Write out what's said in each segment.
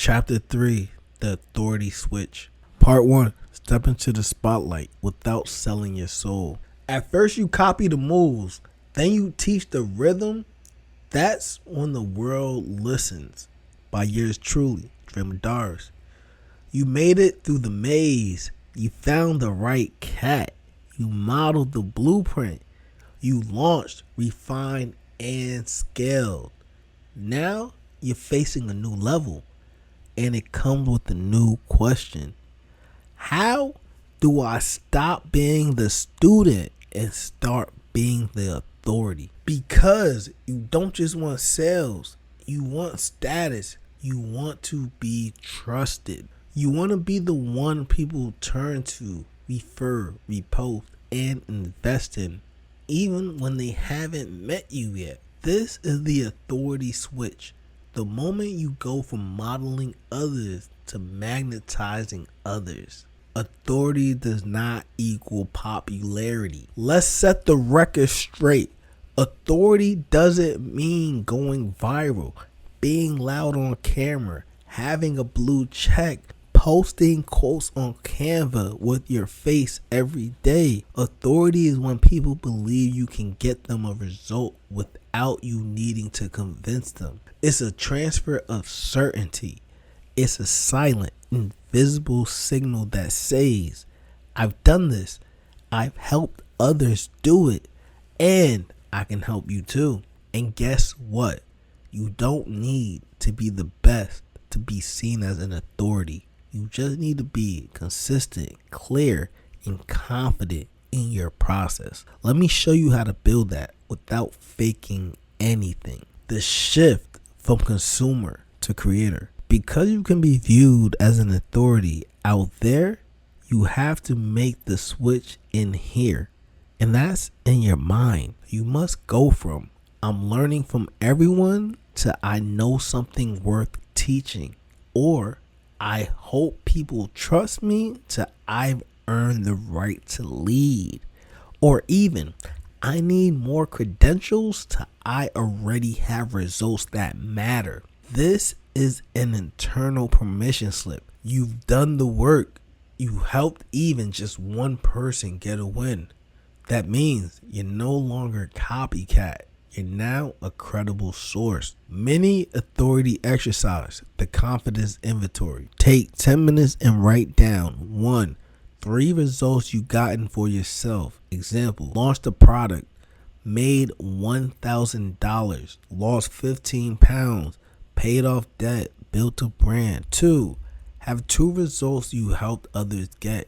Chapter 3, The Authority Switch. Part 1, Step into the spotlight without selling your soul. At first you copy the moves, then you teach the rhythm. That's when the world listens. By yours truly, Dre Mudaris. You made it through the maze. You found the right cat. You modeled the blueprint. You launched, refined, and scaled. Now you're facing a new level. And it comes with a new question. How do I stop being the student and start being the authority? Because you don't just want sales. You want status. You want to be trusted. You want to be the one people turn to, refer, repost, and invest in, even when they haven't met you yet. This is the authority switch. The moment you go from modeling others to magnetizing others. Authority does not equal popularity. Let's set the record straight. Authority doesn't mean going viral, being loud on camera, having a blue check, posting quotes on Canva with your face every day. Authority is when people believe you can get them a result without you needing to convince them. It's a transfer of certainty. It's a silent, invisible signal that says, I've done this. I've helped others do it. And I can help you too. And guess what? You don't need to be the best to be seen as an authority. You just need to be consistent, clear, and confident in your process. Let me show you how to build that without faking anything. The shift from consumer to creator. Because you can be viewed as an authority out there, you have to make the switch in here. And that's in your mind. You must go from I'm learning from everyone to I know something worth teaching. Or I hope people trust me to I've earned the right to lead. Or even I need more credentials to I already have results that matter. This is an internal permission slip. You've done the work. You helped even just one person get a win. That means you're no longer a copycat. You're now a credible source. Mini authority exercise, the confidence inventory. Take 10 minutes and write down 1, 3 results you gotten for yourself. Example, launched a product, made $1,000, lost 15 pounds, paid off debt, built a brand. 2, have 2 results you helped others get,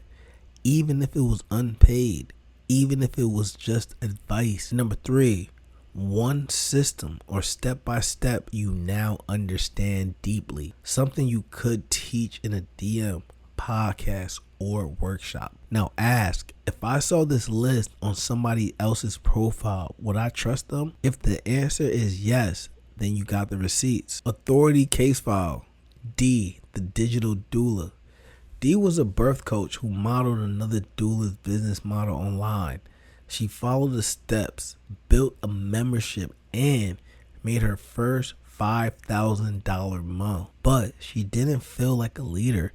even if it was unpaid, even if it was just advice. Number 3, 1 system or step-by-step you now understand deeply. Something you could teach in a DM, podcast, or workshop. Now ask, if I saw this list on somebody else's profile, would I trust them? If the answer is yes, then you got the receipts. Authority case file. D, the digital doula. D was a birth coach who modeled another doula's business model online. She followed the steps, built a membership, and made her first $5,000 month. But she didn't feel like a leader,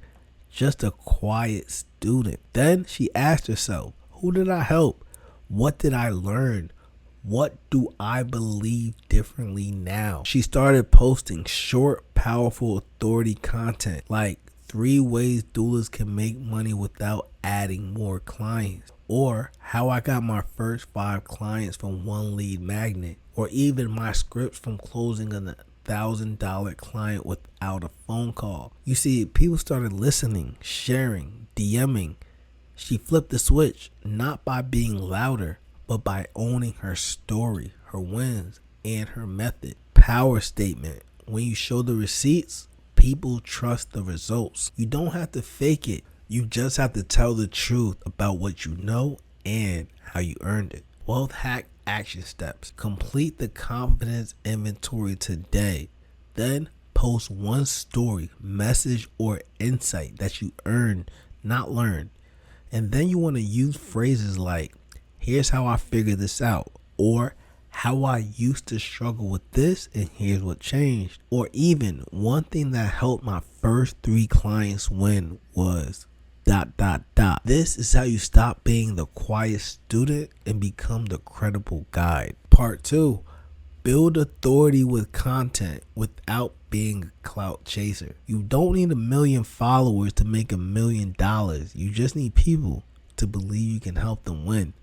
just a quiet student. Then she asked herself, who did I help? What did I learn? What do I believe differently now? She started posting short, powerful authority content like 3 ways doulas can make money without adding more clients, or how I got my first 5 clients from 1 lead magnet, or even my scripts from closing a $1,000 client without a phone call. You see, people started listening, sharing, DMing. She flipped the switch, not by being louder, but by owning her story, her wins, and her method. Power statement. When you show the receipts, people trust the results. You don't have to fake it. You just have to tell the truth about what you know and how you earned it. Wealth hack action steps. Complete the confidence inventory today. Then post 1 story, message, or insight that you earned, not learned. And then you want to use phrases like, here's how I figured this out, or how I used to struggle with this and here's what changed. Or even one thing that helped my first 3 clients win was ... This is how you stop being the quiet student and become the credible guide. Part 2. Build authority with content without being a clout chaser. You don't need 1 million followers to make $1 million. You just need people to believe you can help them win.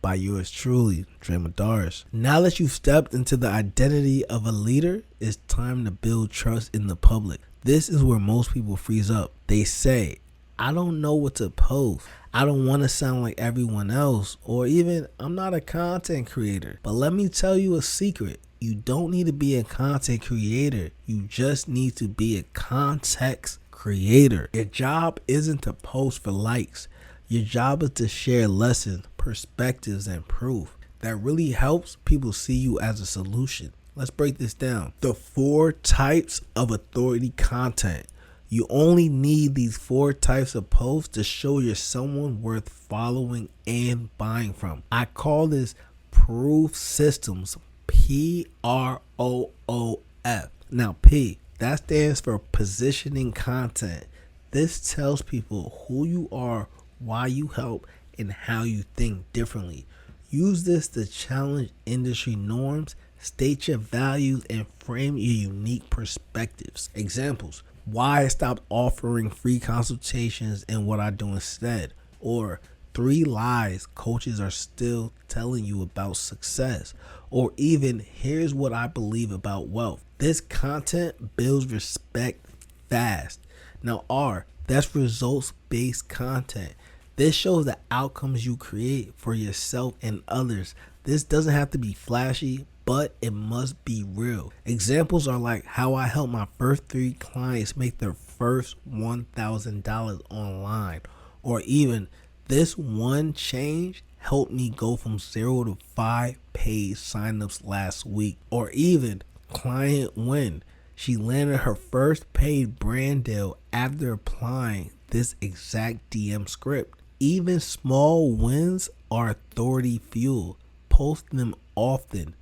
By yours truly, Dre Mudaris. Now that you've stepped into the identity of a leader, it's time to build trust in the public. This is where most people freeze up. They say, I don't know what to post. I don't want to sound like everyone else, or even I'm not a content creator. But let me tell you a secret. You don't need to be a content creator. You just need to be a context creator. Your job isn't to post for likes. Your job is to share lessons, perspectives, and proof that really helps people see you as a solution. Let's break this down. The 4 types of authority content. You only need these 4 types of posts to show you're someone worth following and buying from. I call this proof systems. PROOF. Now P, that stands for positioning content. This tells people who you are, why you help, and how you think differently. Use this to challenge industry norms, state your values, and frame your unique perspectives. Examples: why I stopped offering free consultations and what I do instead. Or 3 lies coaches are still telling you about success. Or even, here's what I believe about wealth. This content builds respect fast. Now R, that's results-based content. This shows the outcomes you create for yourself and others. This doesn't have to be flashy, but it must be real. Examples are like how I helped my first 3 clients make their first $1,000 online. Or even, this one change helped me go from 0 to 5 paid signups last week. Or even, client win. She landed her first paid brand deal after applying this exact DM script. Even small wins are authority fuel. Post them often.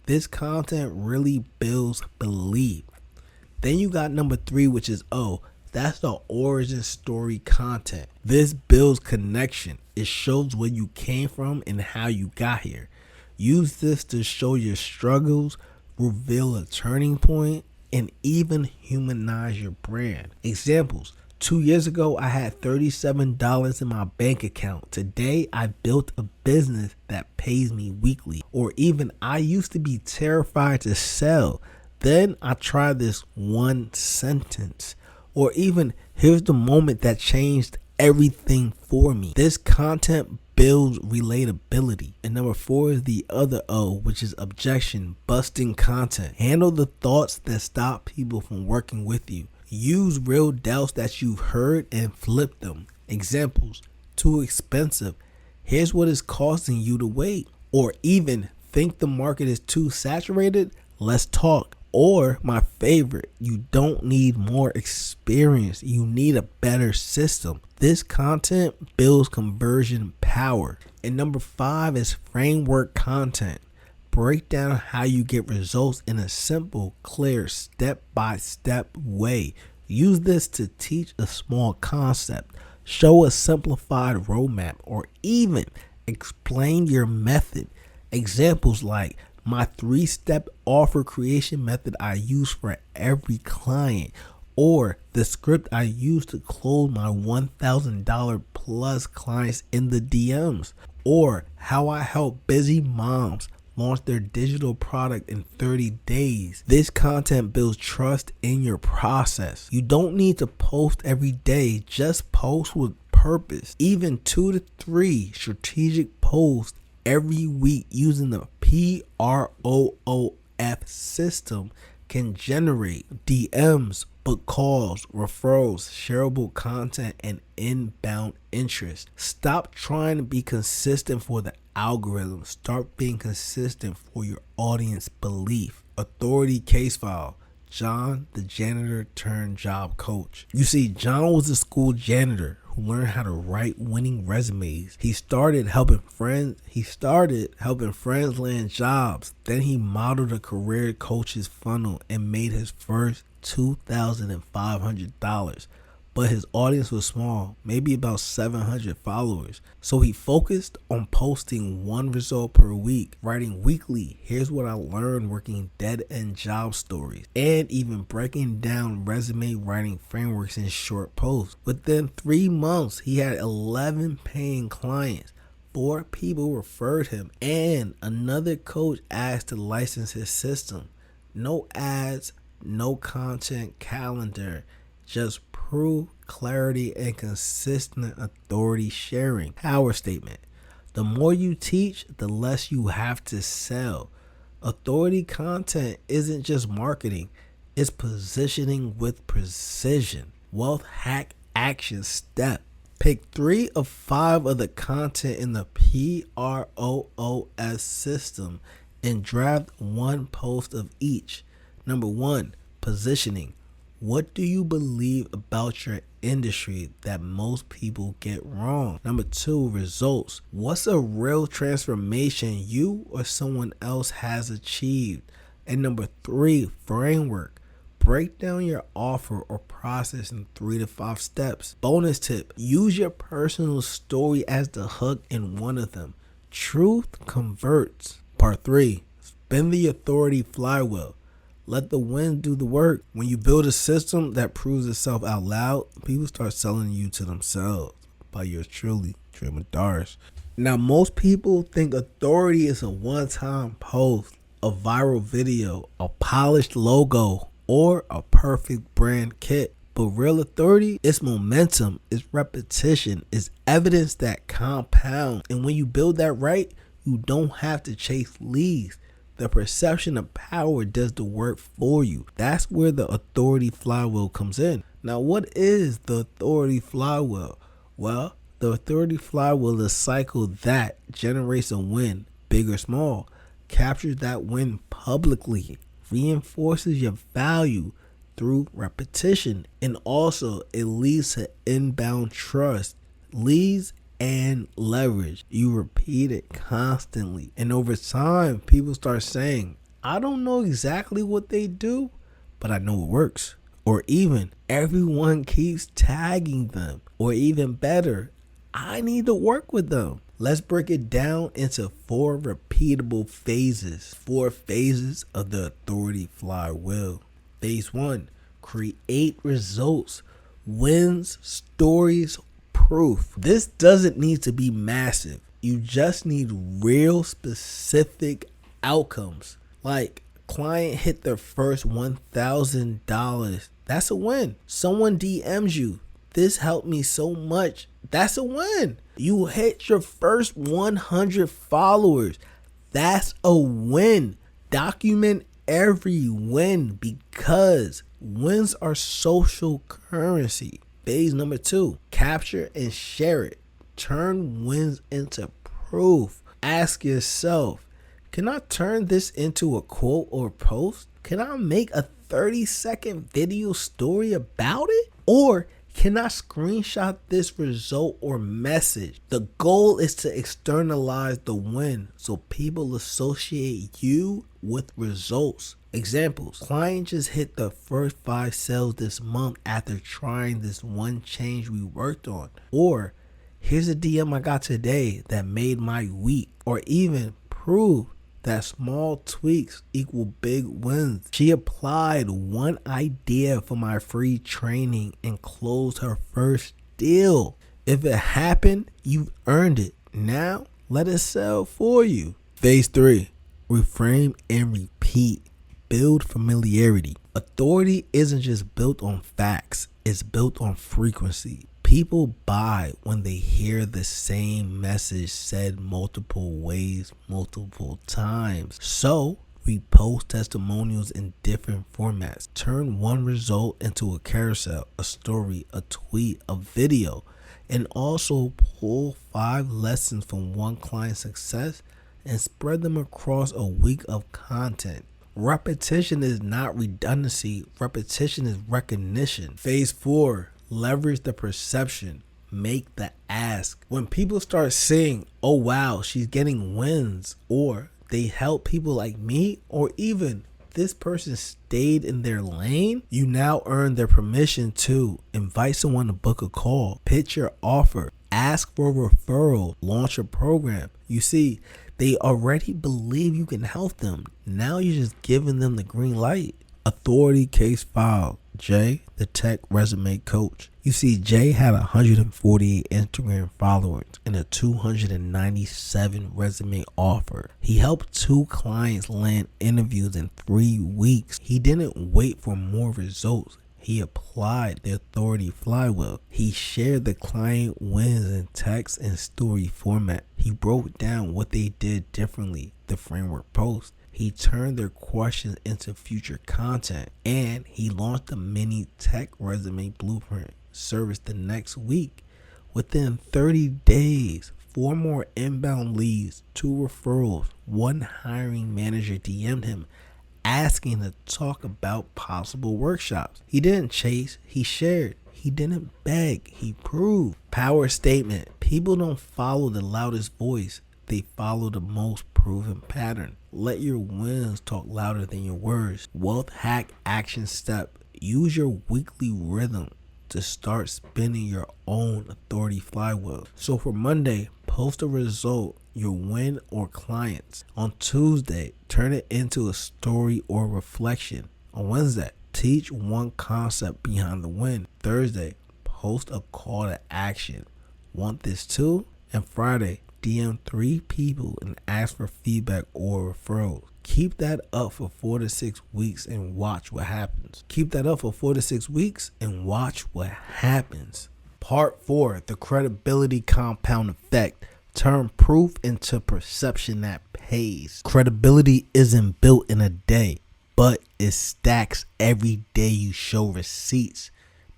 This content really builds belief. Then you got number 3, which is O. That's the origin story content. This builds connection. It shows where you came from and how you got here. Use this to show your struggles, reveal a turning point, and even humanize your brand. Examples: 2 years ago, I had $37 in my bank account. Today, I built a business that pays me weekly. Or even, I used to be terrified to sell. Then I tried this one sentence. Or even, here's the moment that changed everything for me. This content builds relatability. And number 4 is the other O, which is objection busting content. Handle the thoughts that stop people from working with you. Use real doubts that you've heard and flip them. Examples: too expensive. Here's what is causing you to wait. Or even, think the market is too saturated? Let's talk. Or my favorite, you don't need more experience. You need a better system. This content builds conversion power. And number 5 is framework content. Break down how you get results in a simple, clear, step-by-step way. Use this to teach a small concept, show a simplified roadmap, or even explain your method. Examples like, my 3-step offer creation method I use for every client, or the script I use to close my $1,000 plus clients in the DMs, or how I help busy moms launch their digital product in 30 days. This content builds trust in your process. You don't need to post every day, just post with purpose. Even 2 to 3 strategic posts every week using the PROOF system can generate DMs, book calls, referrals, shareable content, and inbound interest. Stop trying to be consistent for the algorithm. Start being consistent for your audience belief. Authority case file. John, the janitor turned job coach. You see, John was a school janitor who learned how to write winning resumes. He started helping friends land jobs. Then he modeled a career coach's funnel and made his first $2,500. But his audience was small, maybe about 700 followers. So he focused on posting one result per week, writing weekly, here's what I learned working dead-end job stories, and even breaking down resume writing frameworks in short posts. Within 3 months, he had 11 paying clients. 4 people referred him, and another coach asked to license his system. No ads, no content calendar, just proof, clarity, and consistent authority sharing. Power statement. The more you teach, the less you have to sell. Authority content isn't just marketing, it's positioning with precision. Wealth hack action step. Pick 3 of 5 of the content in the PROOS system and draft 1 post of each. Number 1, positioning. What do you believe about your industry that most people get wrong? Number 2, results. What's a real transformation you or someone else has achieved? And number 3, framework. Break down your offer or process in 3 to 5 steps. Bonus tip, use your personal story as the hook in one of them. Truth converts. Part 3, spin the authority flywheel. Let the wind do the work. When you build a system that proves itself out loud, people start selling you to themselves. By yours truly, Dre Mudaris. Now, most people think authority is a one-time post, a viral video, a polished logo, or a perfect brand kit. But real authority is momentum, is repetition, is evidence that compounds. And when you build that right, you don't have to chase leads. The perception of power does the work for you. That's where the authority flywheel comes in. Now, what is the authority flywheel? Well, the authority flywheel is a cycle that generates a win, big or small, captures that win publicly, reinforces your value through repetition, and also it leads to inbound trust, leads and leverage. You repeat it constantly, and over time people start saying, I don't know exactly what they do, but I know it works. Or even, everyone keeps tagging them. Or even better, I need to work with them. Let's break it down into 4 repeatable phases. 4 phases of the authority flywheel. Phase 1, create results, wins, stories, proof. This doesn't need to be massive. You just need real specific outcomes. Like, client hit their first $1,000. That's a win. Someone DMs you, this helped me so much. That's a win. You hit your first 100 followers. That's a win. Document every win because wins are social currency. Phase number 2, capture and share it. Turn wins into proof. Ask yourself, can I turn this into a quote or post? Can I make a 30-second video story about it? Or can I screenshot this result or message? The goal is to externalize the win so people associate you with results. Examples, client just hit the first 5 sales this month after trying this one change we worked on. Or here's a DM I got today that made my week. Or even prove that small tweaks equal big wins. She applied one idea for my free training and closed her first deal. If it happened, you've earned it. Now, let it sell for you. Phase 3, reframe and repeat. Build familiarity. Authority isn't just built on facts, it's built on frequency. People buy when they hear the same message said multiple ways, multiple times. So, repost testimonials in different formats. Turn one result into a carousel, a story, a tweet, a video, and also pull 5 lessons from one client's success and spread them across a week of content. Repetition is not redundancy. Repetition is recognition. Phase 4, leverage the perception. Make the ask. When people start saying, oh wow, she's getting wins, or they help people like me, or even this person stayed in their lane, you now earn their permission to invite someone to book a call, pitch your offer, ask for a referral, launch a program. You see, they already believe you can help them. Now you're just giving them the green light. Authority case filed. Jay, the tech resume coach. You see, Jay had 148 Instagram followers and a 297 resume offer. He helped 2 clients land interviews in 3 weeks. He didn't wait for more results. He applied the authority flywheel. He shared the client wins in text and story format. He broke down what they did differently, the framework post. He turned their questions into future content, and he launched a mini tech resume blueprint service the next week. Within 30 days, 4 more inbound leads, 2 referrals, 1 hiring manager DM'd him asking to talk about possible workshops. He didn't chase, he shared. He didn't beg, he proved. Power statement. People don't follow the loudest voice. They follow the most proven pattern. Let your wins talk louder than your words. Wealth hack action step. Use your weekly rhythm to start spinning your own authority flywheel. So for Monday, post a result, your win or clients. On Tuesday, turn it into a story or reflection. On Wednesday, teach one concept behind the win. Thursday, post a call to action. Want this too? And Friday, DM 3 people and ask for feedback or referrals. Keep that up for 4 to 6 weeks and watch what happens. Part 4, the credibility compound effect. Turn proof into perception that pays. Credibility isn't built in a day, but it stacks every day you show receipts.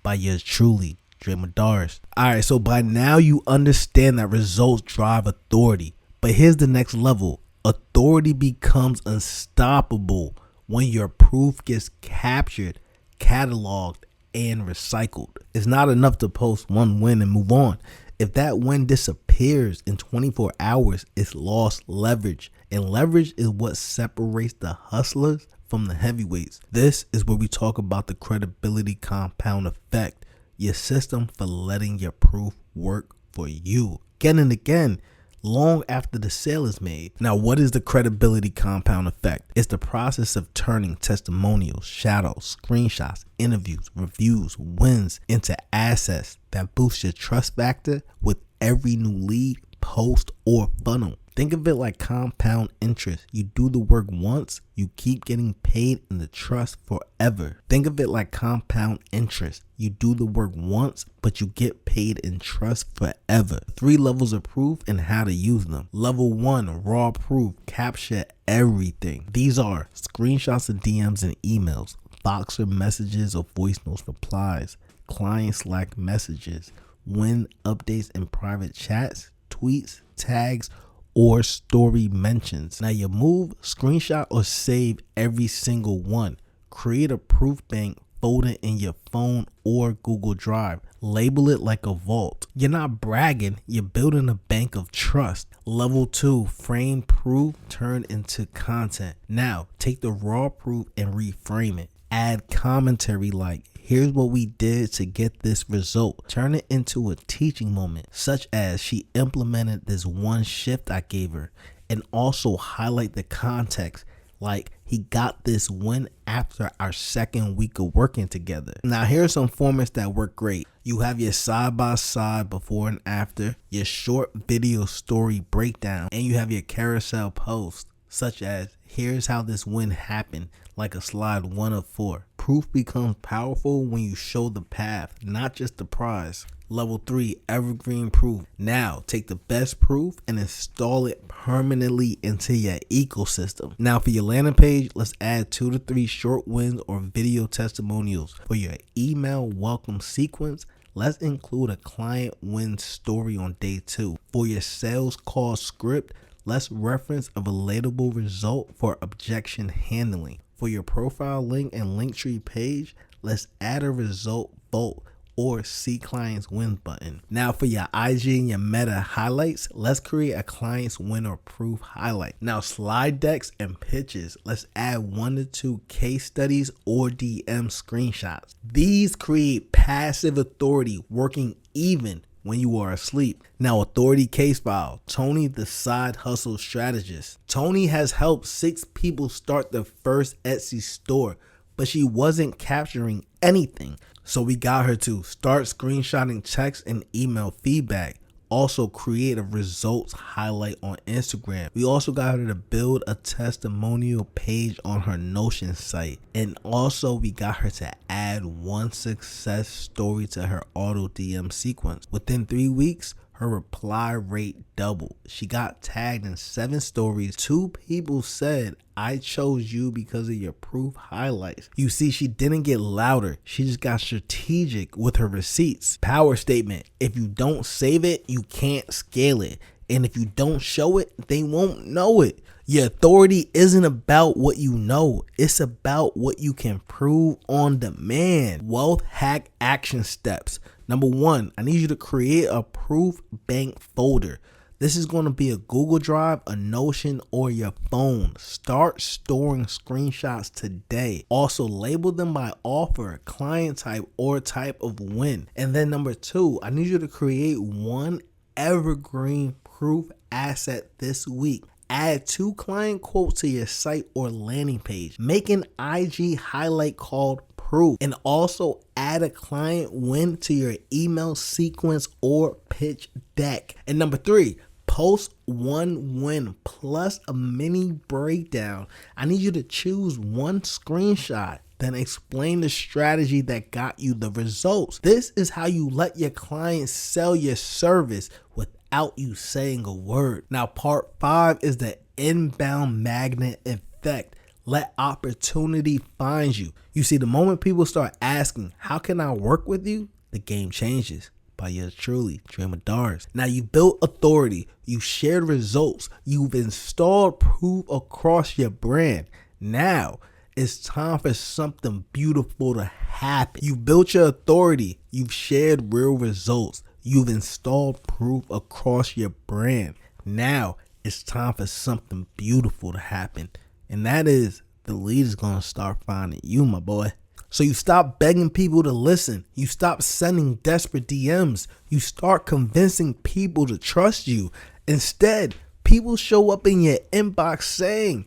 By yours truly, Dre Mudaris. Alright, so by now you understand that results drive authority. But here's the next level. Authority becomes unstoppable when your proof gets captured, cataloged, and recycled. It's not enough to post one win and move on. If that win disappears in 24 hours, it's lost leverage. And leverage is what separates the hustlers from the heavyweights. This is where we talk about the credibility compound effect. Your system for letting your proof work for you again and again, long after the sale is made. Now, what is the credibility compound effect? It's the process of turning testimonials, shadows, screenshots, interviews, reviews, wins into assets that boost your trust factor with every new lead, post, or funnel. Think of it like compound interest. You do the work once, you keep getting paid in the trust forever. Think of it like compound interest. You do the work once, but you get paid in trust forever. 3 levels of proof and how to use them. Level 1, raw proof. Capture everything. These are screenshots of DMs and emails, Voxer messages or voice notes replies, client Slack messages, win updates in private chats, tweets, tags, or story mentions. Now you move, screenshot, or save every single one. Create a proof bank folder in your phone or Google Drive. Label it like a vault. You're not bragging, you're building a bank of trust. Level 2, frame proof turned into content. Now take the raw proof and reframe it. Add commentary like, here's what we did to get this result. Turn it into a teaching moment, such as she implemented this one shift I gave her, and also highlight the context, like he got this win after our 2nd week of working together. Now here are some formats that work great. You have your side by side before and after, your short video story breakdown, and you have your carousel post, such as here's how this win happened, like a slide 1 of 4. Proof becomes powerful when you show the path, not just the prize. Level 3, evergreen proof. Now take the best proof and install it permanently into your ecosystem. Now for your landing page, let's add 2 to 3 short wins or video testimonials. For your email welcome sequence, let's include a client win story on day 2. For your sales call script, let's reference a relatable result for objection handling. For your profile link and Linktree page, let's add a result vault or see clients win button. Now for your IG and your Meta highlights, let's create a clients win or proof highlight. Now slide decks and pitches, let's add 1 to 2 case studies or DM screenshots. These create passive authority working even when you are asleep. Now authority case file, Tony the side hustle strategist. Tony has helped 6 people start their first Etsy store, but she wasn't capturing anything. So we got her to start screenshotting text and email feedback. Also create a results highlight on Instagram. We also got her to build a testimonial page on her Notion site. And also we got her to add 1 success story to her auto DM sequence. Within 3 weeks, her reply rate doubled. She got tagged in 7 stories. 2 people said, I chose you because of your proof highlights. You see, she didn't get louder. She just got strategic with her receipts. Power statement. If you don't save it, you can't scale it. And if you don't show it, they won't know it. Your authority isn't about what you know. It's about what you can prove on demand. Wealth hack action steps. Number 1, I need you to create a proof bank folder. This is going to be a Google Drive, a Notion, or your phone. Start storing screenshots today. Also label them by offer, client type, or type of win. And then number 2, I need you to create 1 evergreen proof asset this week. Add 2 client quotes to your site or landing page. Make an IG highlight called proof, and also add a client win to your email sequence or pitch deck. And number 3, post 1 win plus a mini breakdown. I need you to choose 1 screenshot, then explain the strategy that got you the results. This is how you let your clients sell your service without you saying a word. Now part 5 is the inbound magnet effect. Let opportunity find you. You see, the moment people start asking, how can I work with you? The game changes. By yours truly, Dre Mudaris. Now you built authority, you shared results, you've installed proof across your brand. Now it's time for something beautiful to happen. You built your authority, you've shared real results, you've installed proof across your brand. Now it's time for something beautiful to happen. And that is, the lead is going to start finding you, my boy. So you stop begging people to listen. You stop sending desperate DMs. You start convincing people to trust you. Instead, people show up in your inbox saying,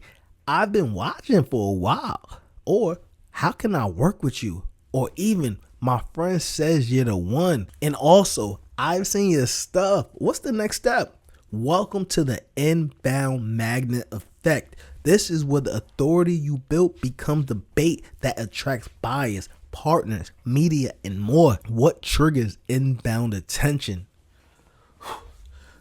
I've been watching for a while. Or, how can I work with you? Or even, my friend says you're the one. And also, I've seen your stuff. What's the next step? Welcome to the inbound magnet effect. This is where the authority you built becomes the bait that attracts buyers, partners, media, and more. What triggers inbound attention?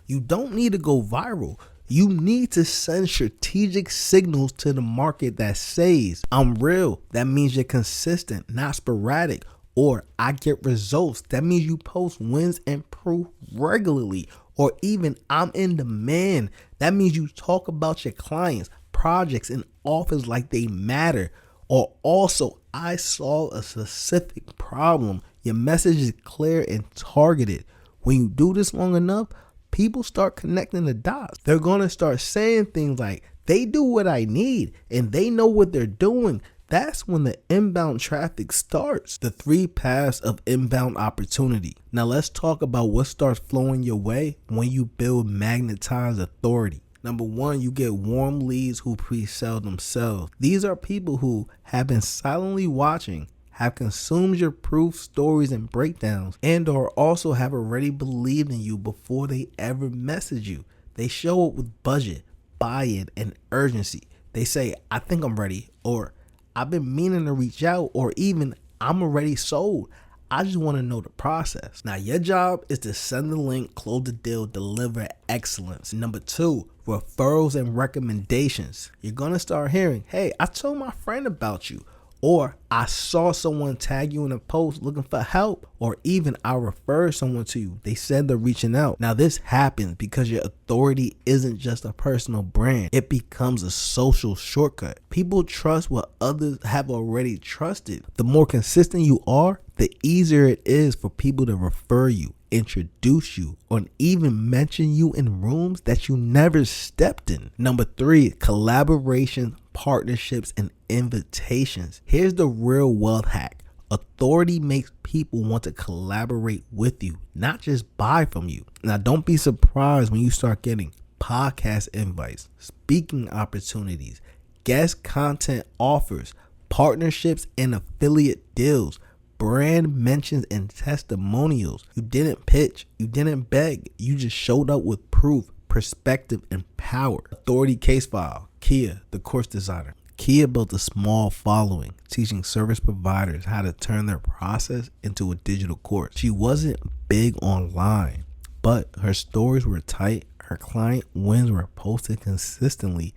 You don't need to go viral. You need to send strategic signals to the market that says, I'm real. That means you're consistent, not sporadic. Or I get results. That means you post wins and proof regularly. Or even I'm in demand. That means you talk about your clients, projects, and offers like they matter. Or also, I solve a specific problem. Your message is clear and targeted. When you do this long enough, people start connecting the dots. They're going to start saying things like, they do what I need and they know what they're doing. That's when the inbound traffic starts. The 3 paths of inbound opportunity. Now let's talk about what starts flowing your way when you build magnetized authority. Number 1, you get warm leads who pre-sell themselves. These are people who have been silently watching, have consumed your proof, stories, and breakdowns, and or also have already believed in you before they ever message you. They show up with budget, buy-in, and urgency. They say, I think I'm ready, or I've been meaning to reach out, or even I'm already sold. I just want to know the process. Now your job is to send the link, close the deal, deliver excellence. Number 2, referrals and recommendations. You're going to start hearing, hey, I told my friend about you, Or I saw someone tag you in a post looking for help. Or even I referred someone to you. They said they're reaching out. Now this happens because your authority isn't just a personal brand. It becomes a social shortcut. People trust what others have already trusted. The more consistent you are, the easier it is for people to refer you, introduce you, or even mention you in rooms that you never stepped in. Number 3, collaboration, partnerships, and invitations. Here's the real wealth hack. Authority makes people want to collaborate with you, not just buy from you. Now, don't be surprised when you start getting podcast invites, speaking opportunities, guest content offers, partnerships, and affiliate deals. Brand mentions and testimonials. You didn't pitch, you didn't beg, you just showed up with proof, perspective, and power. Authority case file. Kia, the course designer. Kia built a small following, teaching service providers how to turn their process into a digital course. She wasn't big online, but her stories were tight, her client wins were posted consistently,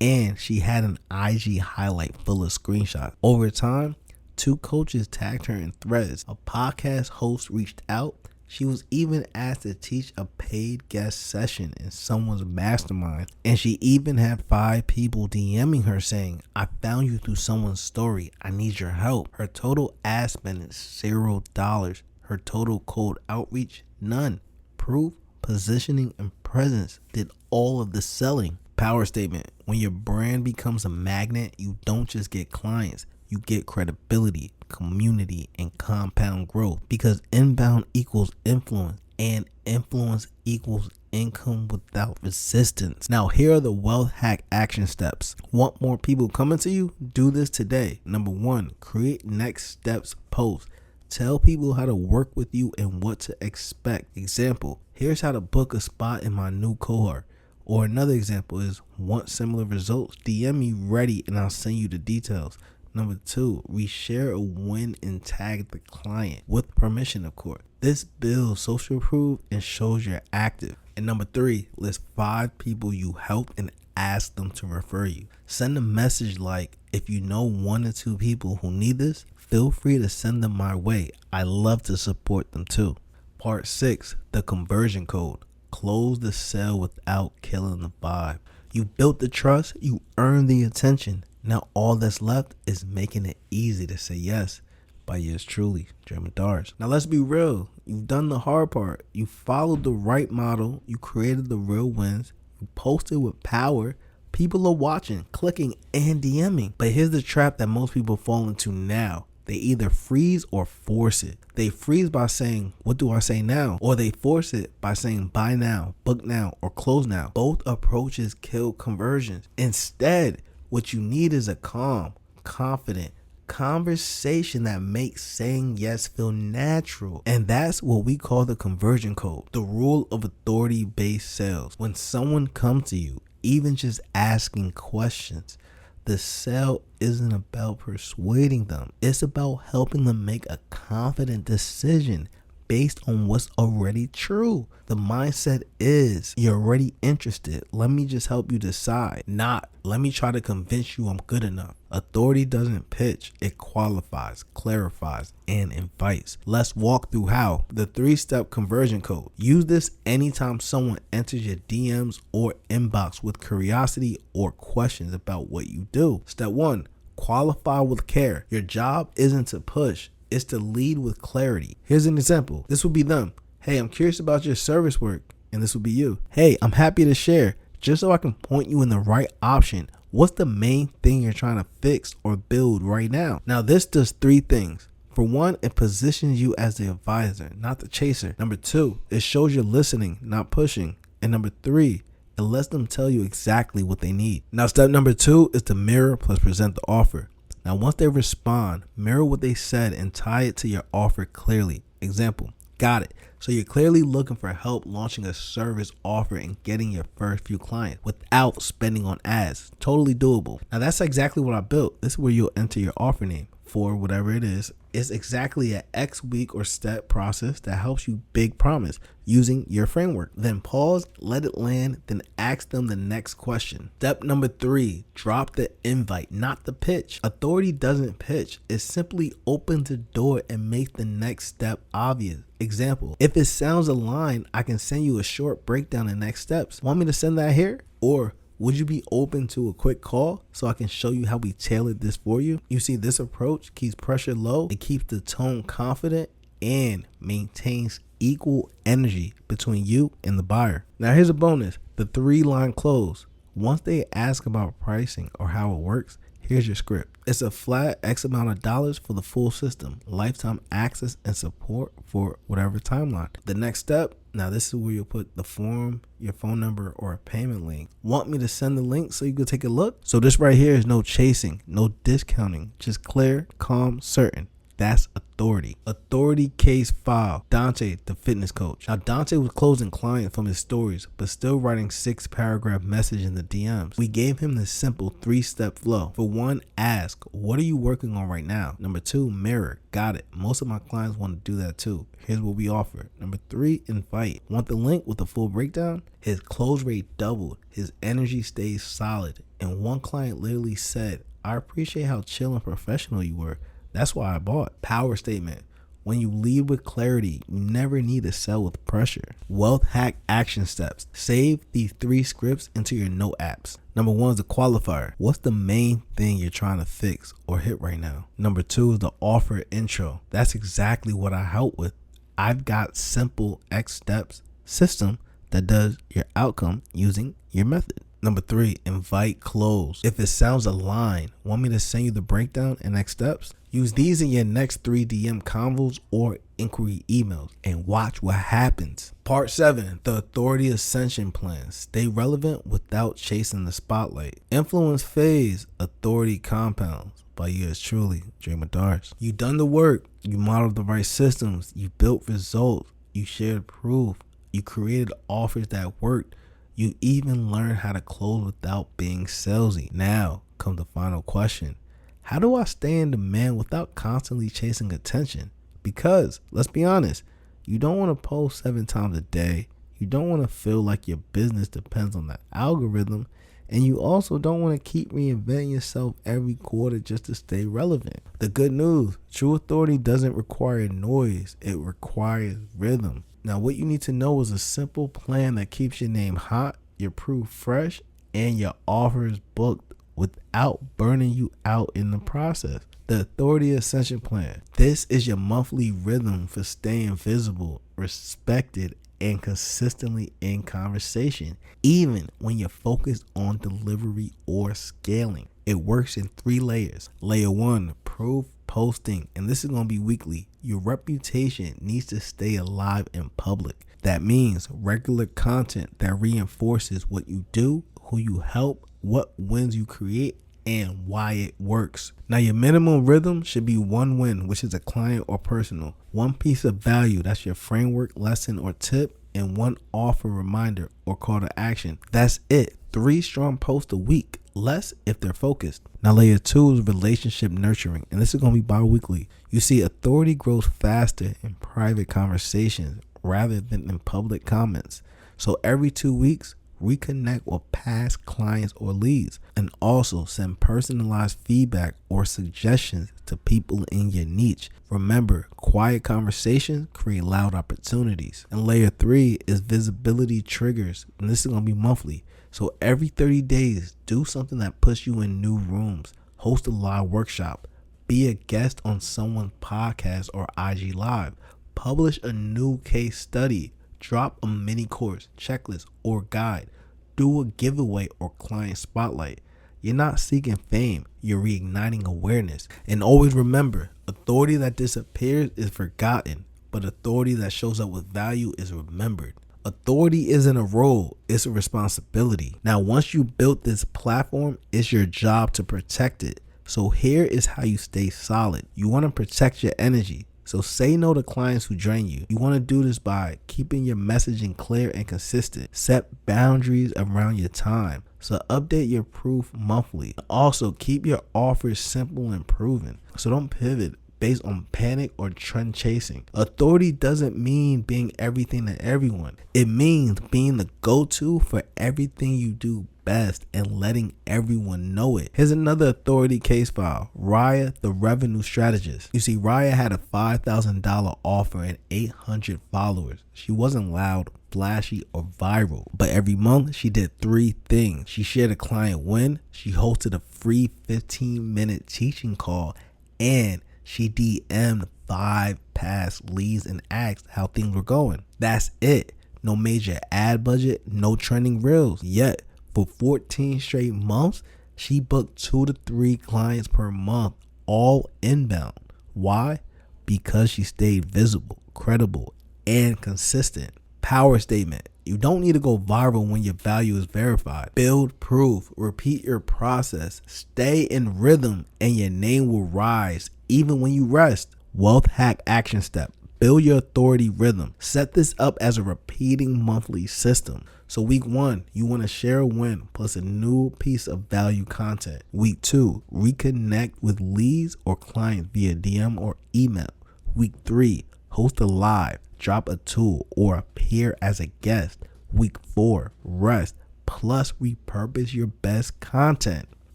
and she had an IG highlight full of screenshots. Over time, 2 coaches tagged her in threads. A podcast host reached out. She was even asked to teach a paid guest session in someone's mastermind. And she even had 5 people DMing her saying, I found you through someone's story. I need your help. Her total ad spend is $0. Her total cold outreach, none. Proof, positioning, and presence did all of the selling. Power statement. When your brand becomes a magnet, you don't just get clients. You get credibility, community, and compound growth, because inbound equals influence and influence equals income without resistance. Now, here are the wealth hack action steps. Want more people coming to you? Do this today. Number 1, create next steps posts. Tell people how to work with you and what to expect. Example, here's how to book a spot in my new cohort. Or another example is, want similar results? DM me ready and I'll send you the details. Number 2, reshare a win and tag the client with permission, of course. This builds social proof and shows you're active. And number 3, list 5 people you helped and ask them to refer you. Send a message like, if you know 1 or 2 people who need this, feel free to send them my way. I love to support them too. Part 6, the conversion code. Close the sale without killing the vibe. You built the trust, you earned the attention. Now all that's left is making it easy to say yes. By yours truly, Dre Mudaris. Now let's be real. You've done the hard part. You followed the right model. You created the real wins. You posted with power. People are watching, clicking, and DMing. But here's the trap that most people fall into now. They either freeze or force it. They freeze by saying, what do I say now? Or they force it by saying, buy now, book now, or close now. Both approaches kill conversions. Instead, what you need is a calm, confident conversation that makes saying yes feel natural. And that's what we call the conversion code, the rule of authority-based sales. When someone comes to you, even just asking questions, the sale isn't about persuading them. It's about helping them make a confident decision based on what's already true. The mindset is, you're already interested. Let me just help you decide. Not, let me try to convince you I'm good enough. Authority doesn't pitch. It qualifies, clarifies, and invites. Let's walk through how. The 3-step conversion code. Use this anytime someone enters your DMs or inbox with curiosity or questions about what you do. Step 1, qualify with care. Your job isn't to push. It's to lead with clarity. Here's an example. This would be them. Hey, I'm curious about your service work. And this would be you. Hey, I'm happy to share. Just so I can point you in the right option. What's the main thing you're trying to fix or build right now? Now, this does 3 things. For 1, it positions you as the advisor, not the chaser. Number 2, it shows you're listening, not pushing. And number 3, it lets them tell you exactly what they need. Now, step number 2 is to mirror plus present the offer. Now, once they respond, mirror what they said and tie it to your offer clearly. Example, got it. So you're clearly looking for help launching a service offer and getting your first few clients without spending on ads. Totally doable. Now, that's exactly what I built. This is where you'll enter your offer name, for whatever it is exactly an X week or step process that helps you big promise using your framework. Then pause, let it land, then ask them the next question. Step number 3, drop the invite, not the pitch. Authority doesn't pitch. It simply opens the door and makes the next step obvious. Example, if it sounds aligned, I can send you a short breakdown of next steps. Want me to send that here? Or would you be open to a quick call so I can show you how we tailored this for you? You see, this approach keeps pressure low, it keeps the tone confident, and maintains equal energy between you and the buyer. Now here's a bonus, the 3-line close. Once they ask about pricing or how it works, here's your script. It's a flat X amount of dollars for the full system, lifetime access and support for whatever timeline. The next step, now this is where you'll put the form, your phone number, or a payment link. Want me to send the link so you can take a look? So this right here is no chasing, no discounting, just clear, calm, certain. That's authority. Authority case file. Dante, the fitness coach. Now Dante was closing clients from his stories, but still writing 6-paragraph message in the DMs. We gave him the simple 3-step flow. For 1, ask, what are you working on right now? Number 2, mirror. Got it. Most of my clients want to do that too. Here's what we offer. Number 3, invite. Want the link with the full breakdown? His close rate doubled. His energy stays solid. And one client literally said, I appreciate how chill and professional you were. That's why I bought. Power statement. When you lead with clarity, you never need to sell with pressure. Wealth hack action steps. Save these 3 scripts into your note apps. Number 1 is the qualifier. What's the main thing you're trying to fix or hit right now? Number 2 is the offer intro. That's exactly what I help with. I've got simple X steps system that does your outcome using your method. Number 3, invite close. If it sounds aligned, want me to send you the breakdown and next steps? Use these in your next 3 DM convos or inquiry emails and watch what happens. Part 7, the authority ascension plan. Stay relevant without chasing the spotlight. Influence phase, authority compounds. By yours truly, Dre Mudaris. You done the work. You modeled the right systems. You built results. You shared proof. You created offers that worked. You even learned how to close without being salesy. Now comes the final question. How do I stay in demand without constantly chasing attention? Because, let's be honest, you don't want to post 7 times a day. You don't want to feel like your business depends on the algorithm. And you also don't want to keep reinventing yourself every quarter just to stay relevant. The good news, true authority doesn't require noise. It requires rhythm. Now, what you need to know is a simple plan that keeps your name hot, your proof fresh, and your offers booked without burning you out in the process. The Authority Ascension Plan. This is your monthly rhythm for staying visible, respected, and consistently in conversation, even when you're focused on delivery or scaling. It works in 3 layers. Layer 1, proof posting, and this is going to be weekly. Your reputation needs to stay alive in public. That means regular content that reinforces what you do, who you help, what wins you create, and why it works. Now, your minimum rhythm should be 1 win, which is a client or personal, 1 piece of value, that's your framework, lesson, or tip, and 1 offer, reminder, or call to action. That's it. 3 strong posts a week, less if they're focused. Now, layer 2 is relationship nurturing, and this is going to be bi-weekly. You see, authority grows faster in private conversations rather than in public comments. So every 2 weeks, reconnect with past clients or leads, and also send personalized feedback or suggestions to people in your niche. Remember, quiet conversations create loud opportunities. And layer 3 is visibility triggers, and this is going to be monthly. So every 30 days, do something that puts you in new rooms. Host a live workshop. Be a guest on someone's podcast or IG Live. Publish a new case study. Drop a mini course, checklist, or guide. Do a giveaway or client spotlight. You're not seeking fame, you're reigniting awareness. And always remember, authority that disappears is forgotten, but authority that shows up with value is remembered. Authority isn't a role, it's a responsibility. Now, once you built this platform, it's your job to protect it. So here is how you stay solid. You want to protect your energy. So say no to clients who drain you. You want to do this by keeping your messaging clear and consistent. Set boundaries around your time. So update your proof monthly. Also, keep your offers simple and proven. So don't pivot based on panic or trend chasing. Authority doesn't mean being everything to everyone. It means being the go-to for everything you do best and letting everyone know it. Here's another authority case file. Raya, the revenue strategist. You see, Raya had a $5,000 offer and 800 followers. She wasn't loud, flashy, or viral, but every month she did 3 things. She shared a client win, she hosted a free 15-minute teaching call, and she DM'd 5 past leads and asked how things were going. That's it. No major ad budget, no trending reels. Yet, for 14 straight months, she booked 2 to 3 clients per month, all inbound. Why? Because she stayed visible, credible, and consistent. Power statement. You don't need to go viral when your value is verified. Build proof, repeat your process, stay in rhythm, and your name will rise even when you rest. Wealth hack action step. Build your authority rhythm. Set this up as a repeating monthly system. So week 1, you want to share a win plus a new piece of value content. Week 2, reconnect with leads or clients via DM or email. Week 3, host a live, drop a tool, or appear as a guest. Week 4, rest plus repurpose your best content.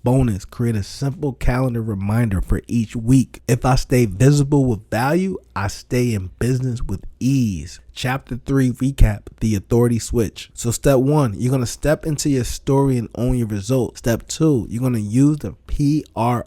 Bonus, create a simple calendar reminder for each week. If I stay visible with value, I stay in business with ease. Chapter 3 recap, the authority switch. So step 1, you're going to step into your story and own your results. Step 2, you're going to use the PROOF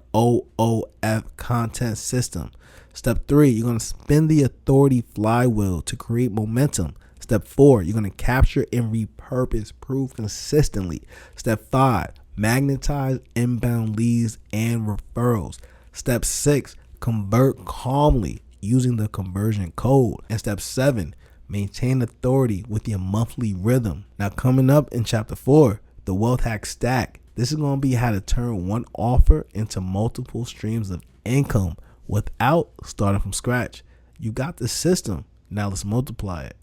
content system. Step 3, you're going to spin the authority flywheel to create momentum. Step 4, you're going to capture and repurpose proof consistently. Step 5, magnetize inbound leads and referrals. Step 6, convert calmly using the conversion code. And step 7, maintain authority with your monthly rhythm. Now coming up in chapter 4, the wealth hack stack. This is going to be how to turn one offer into multiple streams of income without starting from scratch. You got the system. Now let's multiply it.